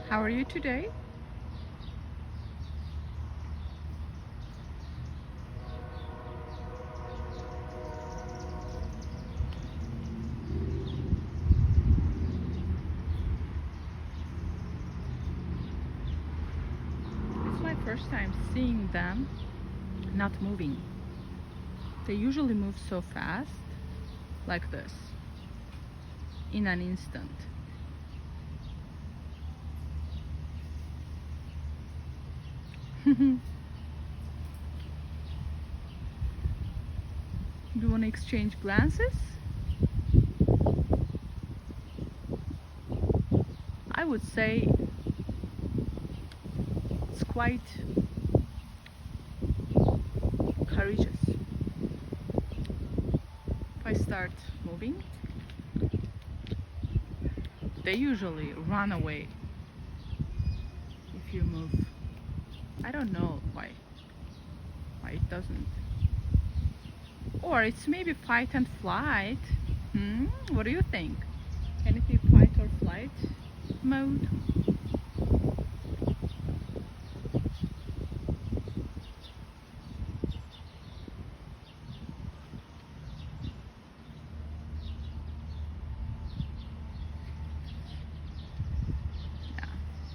How are you today? It's my first time seeing them not moving. They usually move so fast, like this, in an instant. Do you want to exchange glances? I would say it's quite courageous. If I start moving, they usually run away if you move. I don't know why it doesn't. Or it's maybe fight and flight. What do you think? Can it be fight or flight mode?